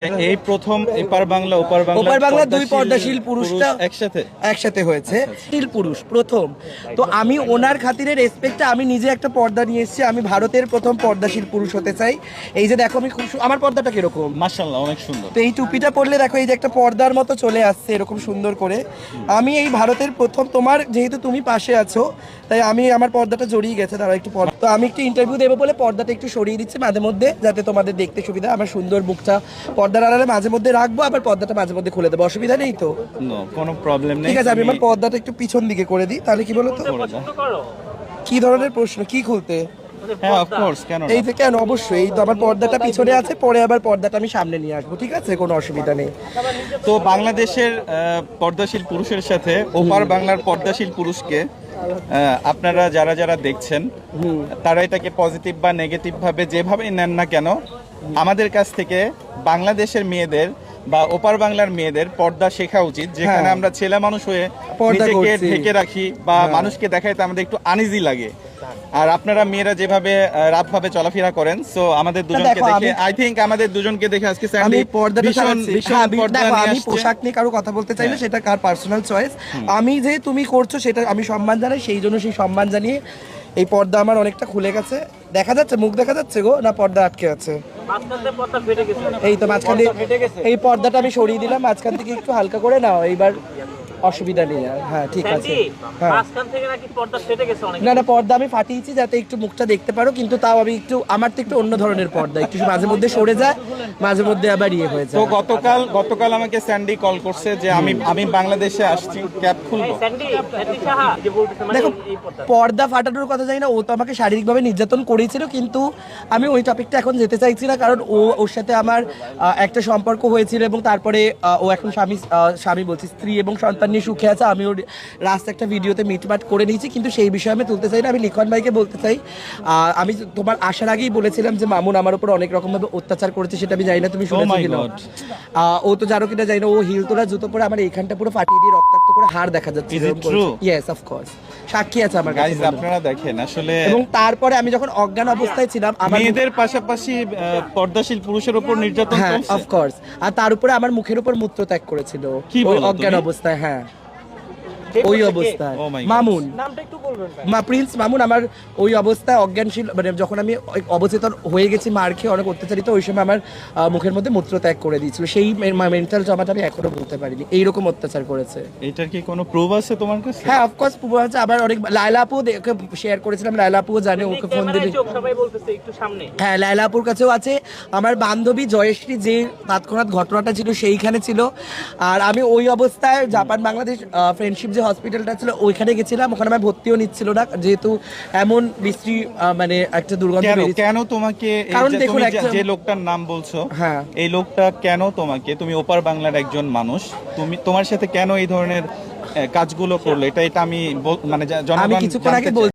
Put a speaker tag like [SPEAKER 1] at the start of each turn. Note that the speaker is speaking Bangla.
[SPEAKER 1] এই প্রথম এপার বাংলা ওপার
[SPEAKER 2] বাংলা দুই পর্দাশীল পুরুষটা একসাথে হয়েছে। পুরুষ প্রথম, তো আমি ওনার খাতিরে রেসপেক্টে আমি নিজে একটা পর্দা নিয়ে এসেছি। আমি ভারতের প্রথম পর্দাশীল পুরুষ হতে চাই। এই যে দেখো আমি খুব আমার পর্দাটা কিরকম,
[SPEAKER 1] মাশাআল্লাহ অনেক সুন্দর।
[SPEAKER 2] তো এই টুপিটা পরলে দেখো এই যে একটা পর্দার মতো চলে আসছে এরকম সুন্দর করে। আমি এই ভারতের প্রথম, তোমার যেহেতু তুমি পাশে আছো তাই আমি আমার পর্দাটা জড়িয়ে গেছে তারা একটু পর্দা, তো আমি একটু ইন্টারভিউ দেবো বলে পর্দাটা একটু সরিয়ে দিচ্ছি মাঝে মধ্যে, যাতে তোমাদের দেখতে সুবিধা। আমার সুন্দর মুখটা পর্দার আড়ালে মাঝে মধ্যে রাখবো, আবার পর্দাটা মাঝে মধ্যে খুলে দেবো, অসুবিধা নেই তো?
[SPEAKER 1] কোনো প্রবলেম নেই।
[SPEAKER 2] ঠিক আছে, আমি আমার পর্দাটা একটু পিছন দিকে করে দিই, তাহলে কি বলো তো? কি ধরনের প্রশ্ন, কি খুলতে?
[SPEAKER 1] হ্যাঁ অফ কোর্স, কেন
[SPEAKER 2] এই যে কেন, অবশ্যই। এই তো আমার পর্দাটা পিছনে আছে, পরে আবার পর্দাটা আমি সামনে নিয়ে আসবো, ঠিক আছে, কোনো অসুবিধা নেই।
[SPEAKER 1] তো বাংলাদেশের পর্দাশীল পুরুষের সাথে ওপার বাংলার পর্দাশীল পুরুষকে আপনারা যারা যারা দেখছেন তারা এটাকে পজিটিভ বা নেগেটিভ ভাবে যেভাবে নেন না কেন, আমাদের কাছ থেকে বাংলাদেশের মেয়েদের বা ওপার বাংলার মেয়েদের পর্দা শেখা উচিত। যেখানে আমরা ছেলে মানুষ হয়ে নিজেকে ঢেকে রাখি বা মানুষকে দেখাইতে আমাদের একটু আনইজি লাগে, আর আপনারা মেয়েরা যেভাবে রাতভাবে চলাফেরা করেন, সো আমাদের দুজনকে দেখে আই থিংক আমাদের দুজনকে দেখে আজকে
[SPEAKER 2] আমি পোশাক নিয়ে কারো কথা বলতে চাই না, সেটা কার পার্সোনাল চয়েস। আমি যে তুমি করছো সেটা আমি সম্মান জানাই, সেই জন্য সেই সম্মান জানিয়ে এই পর্দা আমার অনেকটা খুলে গেছে। দেখা যাচ্ছে, মুখ দেখা যাচ্ছে গো, না পর্দা আটকে আছে? এই তো মাঝখানে এই পর্দাটা আমি সরিয়ে দিলাম, মাঝখান থেকে একটু হালকা করে নাও, এইবার অসুবিধা নেই। হ্যাঁ ঠিক আছে। না না, পর্দা আমি ফাটিয়েছি যাতে একটু মুখটা দেখতে পারো, কিন্তু তাও আমি একটু, আমার তো একটু অন্য ধরনের পর্দা, একটু মাঝে মধ্যে সরে যায়, মাঝে মধ্যে আবার ইয়ে হয়ে যায়।
[SPEAKER 1] তো গতকাল আমাকে স্যান্ডি কল করছে যে আমি বাংলাদেশে আসছি, ক্যাপ খুলবো।
[SPEAKER 2] দেখো, পর্দা ফাটানোর কথা জানি না, ও তো আমাকে শারীরিকভাবে নির্যাতন করেছিল, কিন্তু আমি ওই টপিকটা এখন যেতে চাইছি না, কারণ ওর সাথে আমার একটা সম্পর্ক হয়েছিল এবং তারপরে ও এখন স্বামী বলছি, স্ত্রী এবং সন্তান নিয়ে সুখে আছে। আমি ওর লাস্ট একটা ভিডিওতে মিটমাট করে নিয়েছি, কিন্তু সেই বিষয়ে আমি তুলতে চাই না। আমি লিখন ভাইকে বলতে চাই, আমি তোমার আসার আগেই বলেছিলাম যে মামুন আমার উপর অনেক রকম ভাবে অত্যাচার করেছে, সেটা আমি জানি না তুমি শুনেছো কিনা। ও তো জানো কিনা জানি না, ও হিল তোলা জুতো পরে আমার এইখানটা পুরো ফাটিয়ে দিয়ে রক্তাক্ত করে হাড় দেখা যাচ্ছে। ইয়েস অফ কোর্স, সাক্ষী আছে আমার কাছে।
[SPEAKER 1] গাইস আপনারা দেখেন আসলে।
[SPEAKER 2] এবং তারপরে আমি যখন অজ্ঞান অবস্থায় ছিলাম,
[SPEAKER 1] মেয়েদের পাশাপাশি পর্দাশীল পুরুষের উপর নির্যাতন
[SPEAKER 2] চলছে, হ্যাঁ অফ কোর্স, আর তার উপরে আমার মুখের উপর মূত্রত্যাগ করেছিল ওই অজ্ঞান অবস্থায়। হ্যাঁ ওই অবস্থায় মামুন, প্রিন্স মামুন আমার ওই অবস্থায় অজ্ঞানশীল, মানে যখন আমি অবচেতন হয়ে গেছি মার খেয়ে অনেক অত্যাচারিত, ওই সময় আমার মুখের মধ্যে মূত্রত্যাগ করে দিয়েছিল। সেই মেন্টাল জমাটা আমি এখনো বলতে পারিনি, এইরকম অত্যাচার করেছে।
[SPEAKER 1] এটার কি কোনো প্রুফ আছে তোমার কাছে?
[SPEAKER 2] হ্যাঁ অফকোর্স প্রুফ আছে। আবার অনেক লায়লা আপু শেয়ার করেছিলাম, লায়লা আপুও জানে, ওকে ফোন দিলে। হ্যাঁ লায়লা আপুর কাছেও আছে। আমার বান্ধবী জয়শ্রী যে তৎক্ষণাৎ ঘটনাটা ছিল সেইখানে ছিল, আর আমি ওই অবস্থায় জাপান বাংলাদেশ ফ্রেন্ডশিপ যে হসপিটালটা ছিল ওইখানে গেছিলাম, ওখানে আমার ভর্তিও নিচ্ছিল না, যেহেতু এমন বিশ্রী মানে একটা দুর্গন্ধ।
[SPEAKER 1] কেন তোমাকে,
[SPEAKER 2] কারণ দেখুন
[SPEAKER 1] যে লোকটার নাম বলছো,
[SPEAKER 2] হ্যাঁ
[SPEAKER 1] এই লোকটা কেন তোমাকে, তুমি ওপার বাংলার একজন মানুষ, তোমার সাথে কেন এই ধরনের কাজগুলো করলো, এটা আমি মানে জনগণ
[SPEAKER 2] কিছুক্ষণ আগে